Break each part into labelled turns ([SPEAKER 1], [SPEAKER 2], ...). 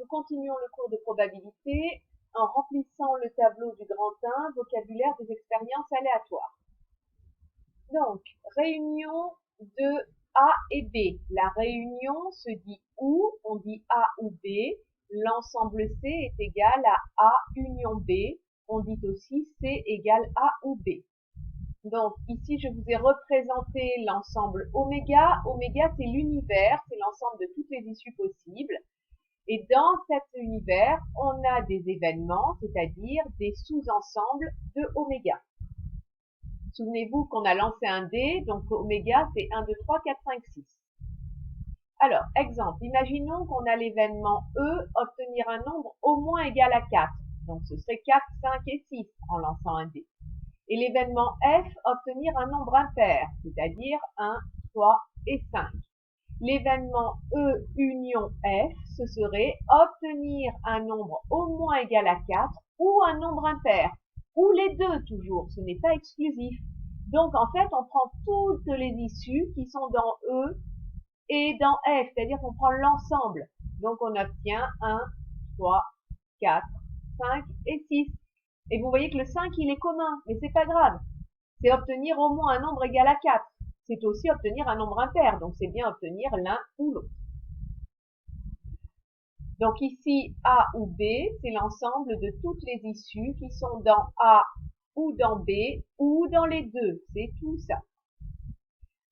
[SPEAKER 1] Nous continuons le cours de probabilité en remplissant le tableau du grand 1, vocabulaire des expériences aléatoires. Donc, réunion de A et B. La réunion se dit ou, on dit A ou B. L'ensemble C est égal à A union B. On dit aussi C égale A ou B. Donc, ici, je vous ai représenté l'ensemble oméga. Oméga, c'est l'univers, c'est l'ensemble de toutes les issues possibles. Et dans cet univers, on a des événements, c'est-à-dire des sous-ensembles de oméga. Souvenez-vous qu'on a lancé un dé, donc oméga, c'est 1, 2, 3, 4, 5, 6. Alors, exemple, imaginons qu'on a l'événement E, obtenir un nombre au moins égal à 4. Donc, ce serait 4, 5 et 6 en lançant un dé. Et l'événement F, obtenir un nombre impair, c'est-à-dire 1, 3 et 5. L'événement E union F, ce serait obtenir un nombre au moins égal à 4 ou un nombre impair, ou les deux toujours, ce n'est pas exclusif. Donc en fait, on prend toutes les issues qui sont dans E et dans F, c'est-à-dire qu'on prend l'ensemble. Donc on obtient 1, 3, 4, 5 et 6. Et vous voyez que le 5, il est commun, mais c'est pas grave. C'est obtenir au moins un nombre égal à 4. C'est aussi obtenir un nombre impair, donc c'est bien obtenir l'un ou l'autre. Donc ici, A ou B, c'est l'ensemble de toutes les issues qui sont dans A ou dans B ou dans les deux. C'est tout ça.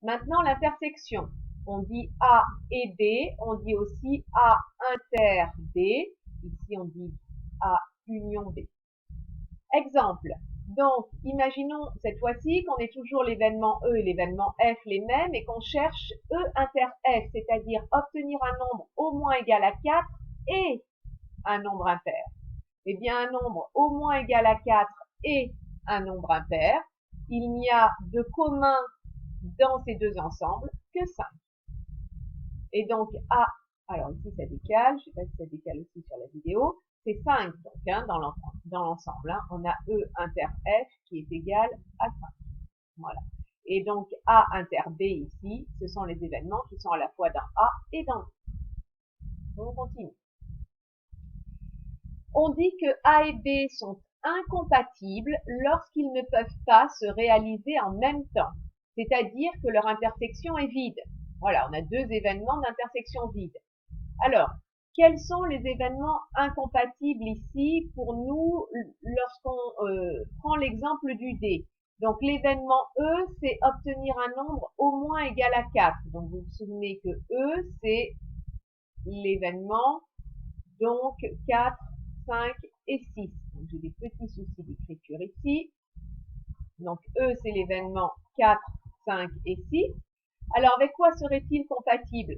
[SPEAKER 1] Maintenant, l'intersection. On dit A et B, on dit aussi A inter B. Ici, on dit A union B. Exemple. Donc, imaginons cette fois-ci qu'on ait toujours l'événement E et l'événement F les mêmes et qu'on cherche E inter F, c'est-à-dire obtenir un nombre au moins égal à 4 et un nombre impair. Eh bien, un nombre au moins égal à 4 et un nombre impair, il n'y a de commun dans ces deux ensembles que 5. Et donc, A, alors ici ça décale, je ne sais pas si ça décale aussi sur la vidéo, c'est 5 donc hein, dans l'ensemble. Hein, on a E inter F qui est égal à 5. Voilà. Et donc A inter B ici, ce sont les événements qui sont à la fois dans A et dans B. On continue. On dit que A et B sont incompatibles lorsqu'ils ne peuvent pas se réaliser en même temps. C'est-à-dire que leur intersection est vide. Voilà, on a deux événements d'intersection vide. Alors, quels sont les événements incompatibles ici pour nous lorsqu'on prend l'exemple du dé? Donc l'événement E, c'est obtenir un nombre au moins égal à 4. Donc vous vous souvenez que E, c'est l'événement donc 4, 5 et 6. Donc j'ai des petits soucis d'écriture ici. Donc E, c'est l'événement 4, 5 et 6. Alors avec quoi serait-il compatible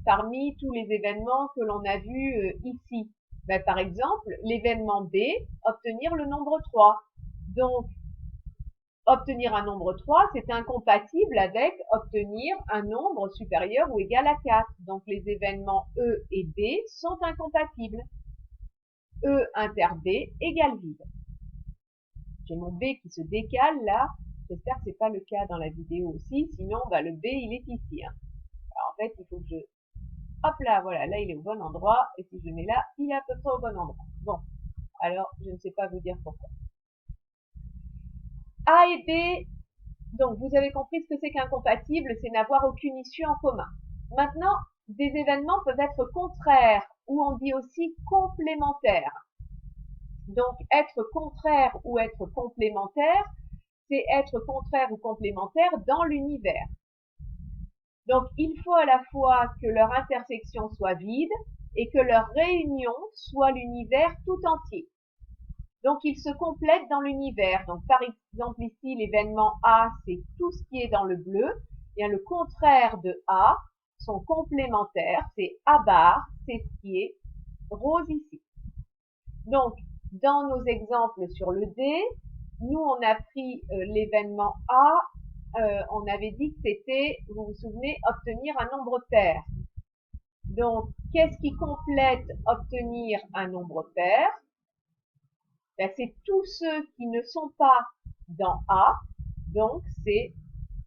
[SPEAKER 1] parmi tous les événements que l'on a vus ici? Ben, par exemple, l'événement B, obtenir le nombre 3. Donc, obtenir un nombre 3, c'est incompatible avec obtenir un nombre supérieur ou égal à 4. Donc, les événements E et B sont incompatibles. E inter B égale vide. J'ai mon B qui se décale là. J'espère que c'est pas le cas dans la vidéo aussi. Sinon, ben, le B, il est ici. Hein. Alors, en fait, il faut que je... Hop là, voilà, là il est au bon endroit, et si je le mets là, il est à peu près au bon endroit. Bon, alors je ne sais pas vous dire pourquoi. A et B, donc vous avez compris ce que c'est qu'incompatible, c'est n'avoir aucune issue en commun. Maintenant, des événements peuvent être contraires, ou on dit aussi complémentaires. Donc être contraire ou être complémentaire, c'est être contraire ou complémentaire dans l'univers. Donc, il faut à la fois que leur intersection soit vide et que leur réunion soit l'univers tout entier. Donc, ils se complètent dans l'univers. Donc, par exemple, ici, l'événement A, c'est tout ce qui est dans le bleu. Et le contraire de A sont complémentaires. C'est A bar, c'est ce qui est rose ici. Donc, dans nos exemples sur le D, nous, on a pris l'événement A. On avait dit que c'était, vous vous souvenez, obtenir un nombre pair. Donc, qu'est-ce qui complète obtenir un nombre pair? Ben, c'est tous ceux qui ne sont pas dans A. Donc, c'est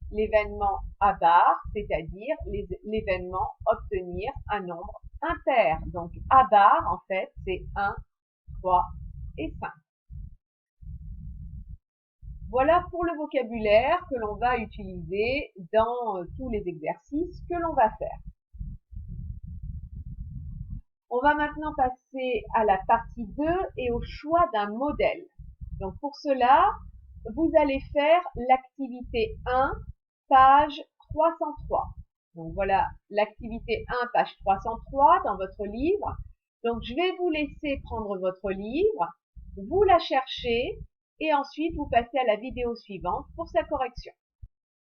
[SPEAKER 1] l'événement A bar, c'est-à-dire l'événement obtenir un nombre impair. Donc A bar, en fait, c'est 1, 3 et 5. Voilà pour le vocabulaire que l'on va utiliser dans tous les exercices que l'on va faire. On va maintenant passer à la partie 2 et au choix d'un modèle. Donc pour cela, vous allez faire l'activité 1, page 303. Donc voilà l'activité 1, page 303 dans votre livre. Donc je vais vous laisser prendre votre livre, vous la chercher et ensuite vous passez à la vidéo suivante pour sa correction.